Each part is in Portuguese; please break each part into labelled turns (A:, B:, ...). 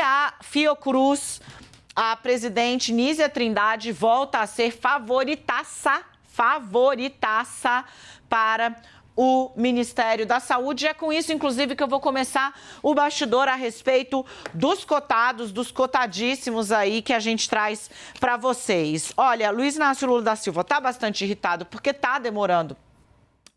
A: a Fiocruz, a presidente Nízia Trindade volta a ser favoritaça para o Ministério da Saúde. É com isso, inclusive, que eu vou começar o bastidor a respeito dos cotados, dos cotadíssimos aí que a gente traz para vocês. Olha, Luiz Inácio Lula da Silva está bastante irritado porque está demorando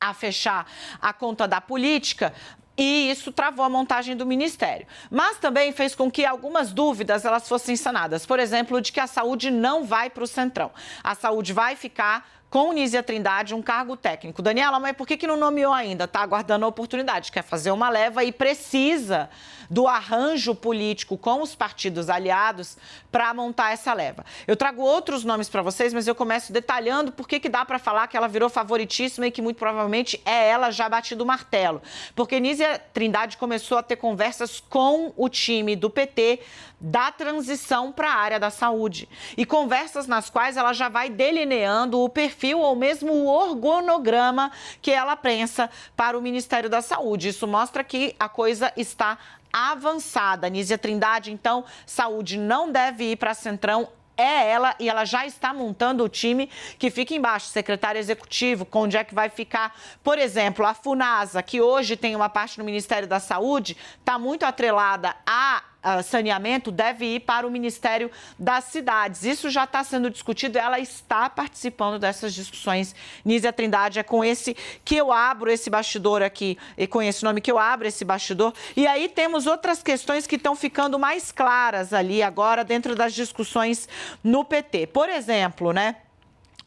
A: a fechar a conta da política. E isso travou a montagem do Ministério. Mas também fez com que algumas dúvidas elas fossem sanadas. Por exemplo, de que a saúde não vai para o Centrão. A saúde vai ficar com Nízia Trindade, um cargo técnico. Daniela, mas por que não nomeou ainda? Está aguardando a oportunidade, quer fazer uma leva e precisa do arranjo político com os partidos aliados para montar essa leva. Eu trago outros nomes para vocês, mas eu começo detalhando por que dá para falar que ela virou favoritíssima e que muito provavelmente é ela já batido o martelo. Porque Nízia Trindade começou a ter conversas com o time do PT da transição para a área da saúde. E conversas nas quais ela já vai delineando o perfil ou mesmo o organograma que ela pensa para o Ministério da Saúde. Isso mostra que a coisa está avançada. Nízia Trindade, então, saúde não deve ir para Centrão. É ela, e ela já está montando o time que fica embaixo, secretário executivo, com onde é que vai ficar, por exemplo, a Funasa, que hoje tem uma parte no Ministério da Saúde, está muito atrelada a saneamento, deve ir para o Ministério das Cidades. Isso já está sendo discutido, ela está participando dessas discussões. Nízia Trindade, é com esse que eu abro esse bastidor aqui, e com esse nome que eu abro esse bastidor. E aí temos outras questões que estão ficando mais claras ali agora dentro das discussões no PT. Por exemplo, né?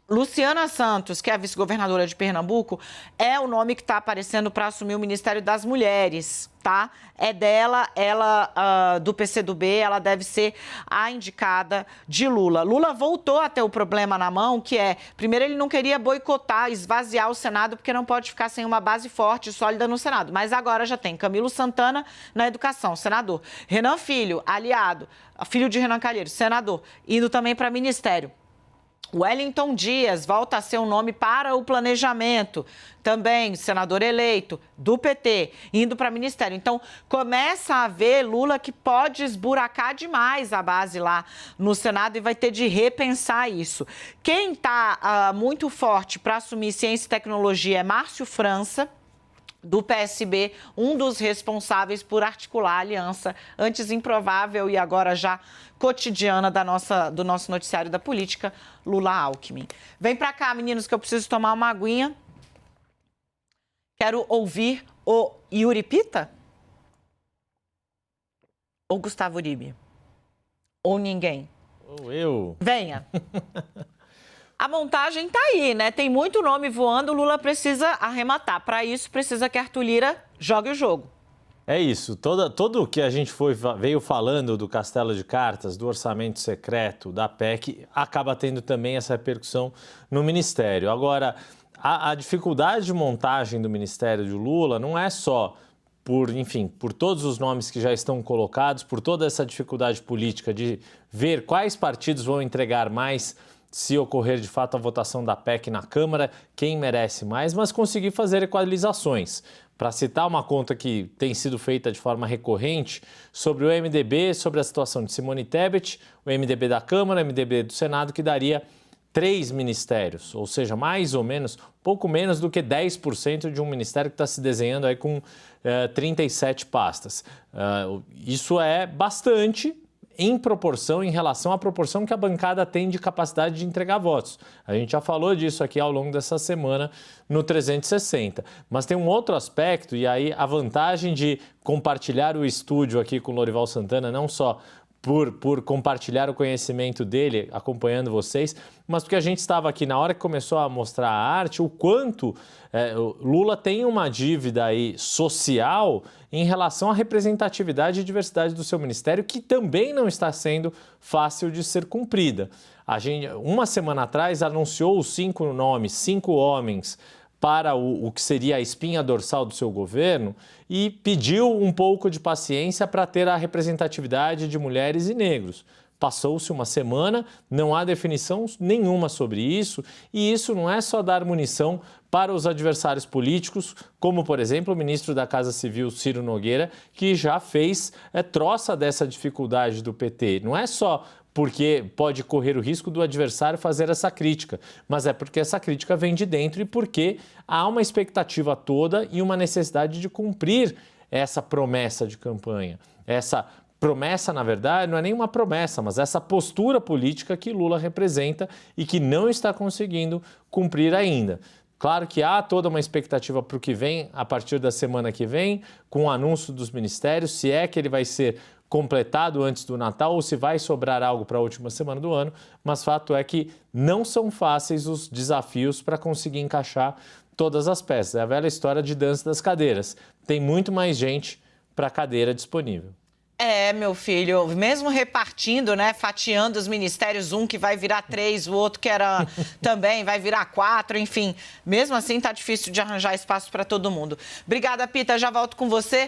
A: Luciana Santos, que é a vice-governadora de Pernambuco, é o nome que está aparecendo para assumir o Ministério das Mulheres, tá? É dela, ela do PCdoB, ela deve ser a indicada de Lula. Lula voltou a ter o problema na mão, que é, primeiro ele não queria boicotar, esvaziar o Senado, porque não pode ficar sem uma base forte e sólida no Senado. Mas agora já tem Camilo Santana na educação, senador. Renan Filho, aliado, filho de Renan Calheiros, senador, indo também para ministério. Wellington Dias volta a ser um nome para o planejamento, também senador eleito do PT, indo para ministério. Então, começa a ver Lula que pode esburacar demais a base lá no Senado e vai ter de repensar isso. Quem está muito forte para assumir ciência e tecnologia é Márcio França, do PSB, um dos responsáveis por articular a aliança antes improvável e agora já cotidiana do nosso noticiário da política, Lula-Alckmin. Vem pra cá, meninos, que eu preciso tomar uma aguinha. Quero ouvir o Yuri Pita? Ou Gustavo Uribe? Ou ninguém?
B: Ou eu.
A: Venha. A montagem tá aí, né? Tem muito nome voando, o Lula precisa arrematar. Para isso, precisa que Arthur Lira jogue o jogo.
B: É isso. Todo o que a gente veio falando do Castelo de Cartas, do orçamento secreto, da PEC, acaba tendo também essa repercussão no Ministério. Agora, a dificuldade de montagem do Ministério de Lula não é só por todos os nomes que já estão colocados, por toda essa dificuldade política de ver quais partidos vão entregar mais se ocorrer de fato a votação da PEC na Câmara, quem merece mais, mas conseguir fazer equalizações. Para citar uma conta que tem sido feita de forma recorrente sobre o MDB, sobre a situação de Simone Tebet, o MDB da Câmara, o MDB do Senado, que daria 3 ministérios, ou seja, mais ou menos, pouco menos do que 10% de um ministério que está se desenhando aí com 37 pastas. Isso é bastante em proporção, em relação à proporção que a bancada tem de capacidade de entregar votos. A gente já falou disso aqui ao longo dessa semana no 360. Mas tem um outro aspecto, e aí a vantagem de compartilhar o estúdio aqui com o Lorival Santana, não só por compartilhar o conhecimento dele, acompanhando vocês, mas porque a gente estava aqui na hora que começou a mostrar a arte, o quanto Lula tem uma dívida aí social em relação à representatividade e diversidade do seu ministério, que também não está sendo fácil de ser cumprida. A gente, uma semana atrás, anunciou os 5 nomes, 5 homens, para o que seria a espinha dorsal do seu governo e pediu um pouco de paciência para ter a representatividade de mulheres e negros. Passou-se uma semana, não há definição nenhuma sobre isso, e isso não é só dar munição para os adversários políticos, como, por exemplo, o ministro da Casa Civil, Ciro Nogueira, que já fez troça dessa dificuldade do PT. Não é só porque pode correr o risco do adversário fazer essa crítica, mas é porque essa crítica vem de dentro e porque há uma expectativa toda e uma necessidade de cumprir essa promessa de campanha, essa promessa, na verdade, não é nenhuma promessa, mas essa postura política que Lula representa e que não está conseguindo cumprir ainda. Claro que há toda uma expectativa para o que vem, a partir da semana que vem, com o anúncio dos ministérios, se é que ele vai ser completado antes do Natal ou se vai sobrar algo para a última semana do ano, mas fato é que não são fáceis os desafios para conseguir encaixar todas as peças. É a velha história de dança das cadeiras. Tem muito mais gente para cadeira disponível.
A: É, meu filho, mesmo repartindo, né, fatiando os ministérios, um que vai virar 3, o outro que era também vai virar 4, enfim. Mesmo assim, tá difícil de arranjar espaço para todo mundo. Obrigada, Pita, já volto com você.